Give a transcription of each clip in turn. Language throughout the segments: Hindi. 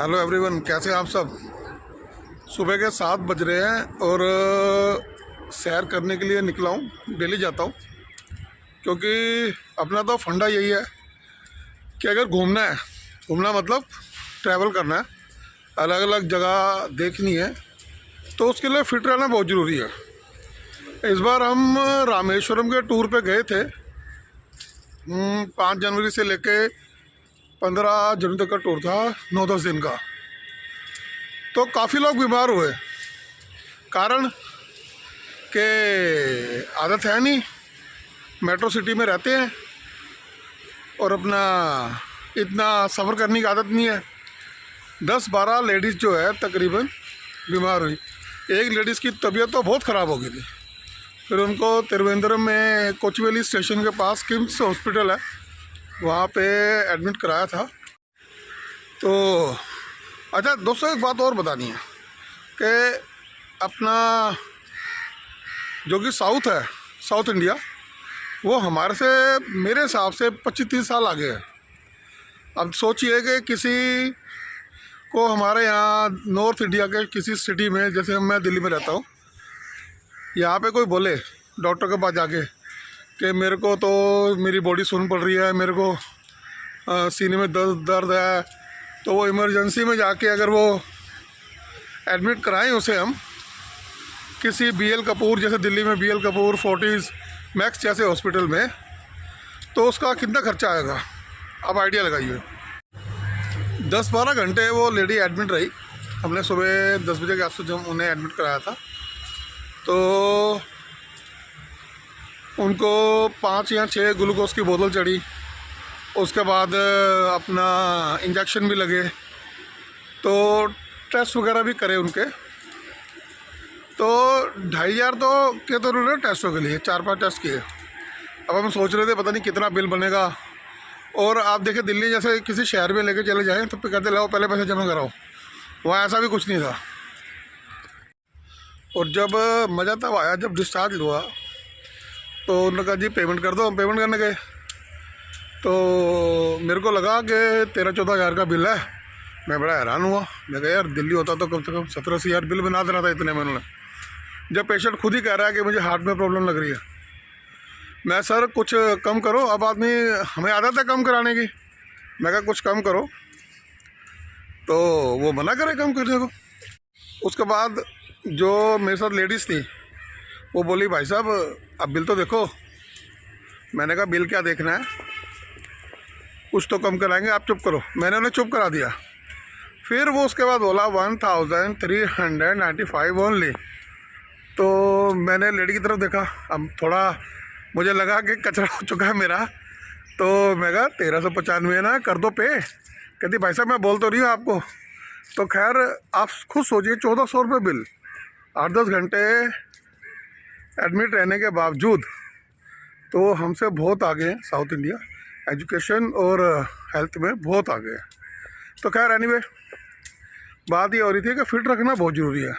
हेलो एवरीवन, कैसे हैं आप सब। सुबह के 7 बज रहे हैं और सैर करने के लिए निकला हूँ। डेली जाता हूँ क्योंकि अपना तो फंडा यही है कि अगर घूमना है, घूमना मतलब ट्रैवल करना है, अलग अलग जगह देखनी है, तो उसके लिए फ़िट रहना बहुत ज़रूरी है। इस बार हम रामेश्वरम के टूर पे गए थे। 5 जनवरी से लेके 15 जनवरी तक का टूर था, 9-10 दिन का। तो काफ़ी लोग बीमार हुए, कारण के आदत है नहीं, मेट्रो सिटी में रहते हैं और अपना इतना सफ़र करने की आदत नहीं है। 10-12 लेडीज़ जो है तकरीबन बीमार हुई। एक लेडीज़ की तबीयत तो बहुत ख़राब हो गई थी। फिर उनको त्रिवेंद्रम में कोचवेली स्टेशन के पास किम्स हॉस्पिटल है, वहाँ पे एडमिट कराया था। तो अच्छा दोस्तों, एक बात और बतानी है कि अपना जो कि साउथ है, साउथ इंडिया, वो हमारे से मेरे हिसाब से 25-30 साल आगे है। अब सोचिए कि किसी को हमारे यहाँ नॉर्थ इंडिया के किसी सिटी में, जैसे मैं दिल्ली में रहता हूँ, यहाँ पे कोई बोले डॉक्टर के पास जाके कि मेरे को तो मेरी बॉडी सुन्न पड़ रही है, मेरे को सीने में दर्द है, तो वो इमरजेंसी में जाके अगर वो एडमिट कराएं उसे हम किसी BL कपूर, जैसे दिल्ली में BL कपूर, फोर्टिस मैक्स जैसे हॉस्पिटल में, तो उसका कितना खर्चा आएगा आप आइडिया लगाइए। 10-12 घंटे वो लेडी एडमिट रही। हमने सुबह 10 बजे के आसपास जब उन्हें एडमिट कराया था, तो उनको 5 या 6 ग्लूकोज की बोतल चढ़ी। उसके बाद अपना इंजेक्शन भी लगे, तो टेस्ट वगैरह भी करे उनके। तो 2,500 तो उन्होंने टेस्टों के लिए 4-5 टेस्ट किए। अब हम सोच रहे थे पता नहीं कितना बिल बनेगा। और आप देखें दिल्ली जैसे किसी शहर में लेके चले जाएं तो कहते लाओ पहले पैसे जमा कराओ, वहाँ ऐसा भी कुछ नहीं था। और जब मज़ा तब आया जब डिस्चार्ज हुआ, तो उन्होंने कहा जी पेमेंट कर दो। हम पेमेंट करने गए तो मेरे को लगा कि 13-14 हज़ार का बिल है। मैं बड़ा हैरान हुआ। मैं कहा यार दिल्ली होता तो कम से कम 17-80 हज़ार बिल बना देना था इतने में उन्होंने। जब पेशेंट खुद ही कह रहा है कि मुझे हार्ट में प्रॉब्लम लग रही है। मैं सर कुछ कम करो। अब आदमी, हमें आदत है कम कराने की। मैं कहा कुछ कम करो, तो वो मना करे कम करने को। उसके बाद जो मेरे साथ लेडीज़ थी वो बोली भाई साहब अब बिल तो देखो। मैंने कहा बिल क्या देखना है, कुछ तो कम कराएंगे, आप चुप करो। मैंने उन्हें चुप करा दिया। फिर वो उसके बाद बोला 1395 ओनली। तो मैंने लेडी की तरफ देखा। अब थोड़ा मुझे लगा कि कचरा हो चुका है मेरा, तो मैं कहा 1395 ना, कर दो पे। कहती भाई साहब मैं बोल तो रही हूँ आपको। तो खैर आप खुद सोचिए 1400 रुपये बिल, 8-10 घंटे एडमिट रहने के बावजूद। तो हमसे बहुत आगे है साउथ इंडिया, एजुकेशन और हेल्थ में बहुत आगे है। तो खैर एनीवे, बात ये हो रही थी कि फ़िट रखना बहुत ज़रूरी है।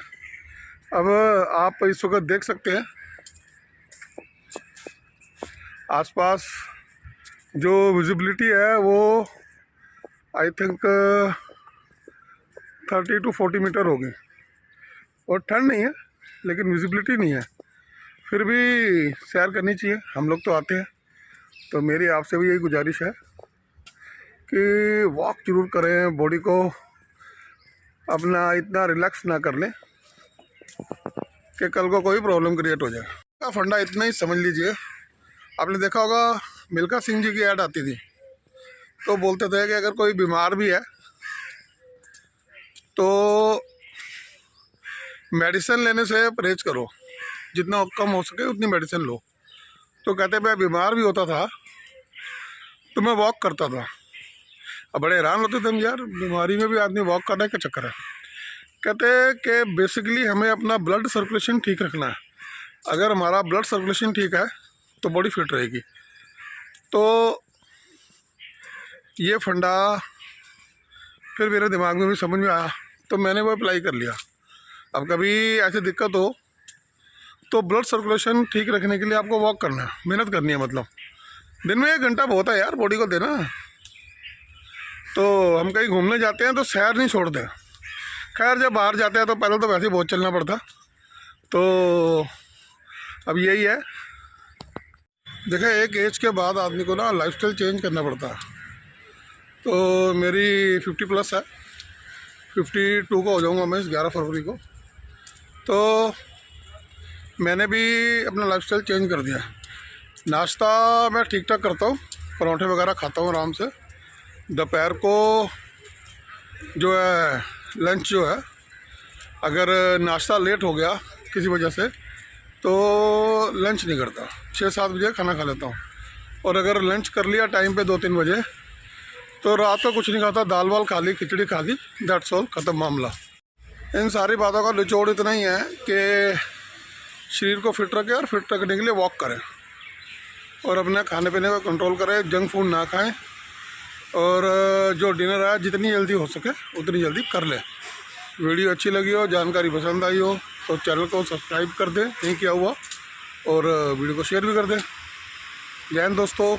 अब आप इस वक्त देख सकते हैं आसपास जो विजिबिलिटी है वो आई थिंक 30-40 मीटर होगी। और ठंड नहीं है लेकिन विजिबिलिटी नहीं है। फिर भी सैर करनी चाहिए, हम लोग तो आते हैं। तो मेरी आपसे भी यही गुजारिश है कि वॉक जरूर करें, बॉडी को अपना इतना रिलैक्स ना कर लें कि कल को कोई प्रॉब्लम क्रिएट हो जाए। का फंडा इतना ही समझ लीजिए। आपने देखा होगा मिल्खा सिंह जी की ऐड आती थी, तो बोलते थे कि अगर कोई बीमार भी है तो मेडिसिन लेने से परहेज करो, जितना कम हो सके उतनी मेडिसिन लो। तो कहते मैं बीमार भी होता था तो मैं वॉक करता था। अब बड़े हैरान होते थे हम, यार बीमारी में भी आदमी वॉक करने का चक्कर है। कहते कि बेसिकली हमें अपना ब्लड सर्कुलेशन ठीक रखना है। अगर हमारा ब्लड सर्कुलेशन ठीक है तो बॉडी फिट रहेगी। तो ये फंडा फिर मेरे दिमाग में भी समझ में आया, तो मैंने वो अप्लाई कर लिया। अब कभी ऐसी दिक्कत हो तो ब्लड सर्कुलेशन ठीक रखने के लिए आपको वॉक करना है, मेहनत करनी है। मतलब दिन में 1 घंटा बहुत है यार बॉडी को देना। तो हम कहीं घूमने जाते हैं तो सैर नहीं छोड़ते। खैर जब बाहर जाते हैं तो पहले तो वैसे ही बहुत चलना पड़ता। तो अब यही है, देखें एक एज के बाद आदमी को ना लाइफस्टाइल चेंज करना पड़ता है। तो मेरी 50 प्लस है, 52 को हो जाऊंगा मैं इस 11 फरवरी को। तो मैंने भी अपना लाइफस्टाइल चेंज कर दिया। नाश्ता मैं ठीक ठाक करता हूँ, पराठे वगैरह खाता हूँ आराम से। दोपहर को जो है लंच जो है, अगर नाश्ता लेट हो गया किसी वजह से तो लंच नहीं करता, 6-7 बजे खाना खा लेता हूँ। और अगर लंच कर लिया टाइम पे 2-3 बजे तो रात को कुछ नहीं खाता, दाल वाल खा ली, खिचड़ी खा ली, दैट्स ऑल, ख़त्म मामला। इन सारी बातों का निचोड़ इतना ही है कि शरीर को फिट रखें और फिट रखने के लिए वॉक करें और अपने खाने पीने को कंट्रोल करें, जंक फूड ना खाएं और जो डिनर है जितनी जल्दी हो सके उतनी जल्दी कर लें। वीडियो अच्छी लगी हो, जानकारी पसंद आई हो तो चैनल को सब्सक्राइब कर दें, नहीं किया हुआ, और वीडियो को शेयर भी कर दें। जय हिंद दोस्तों।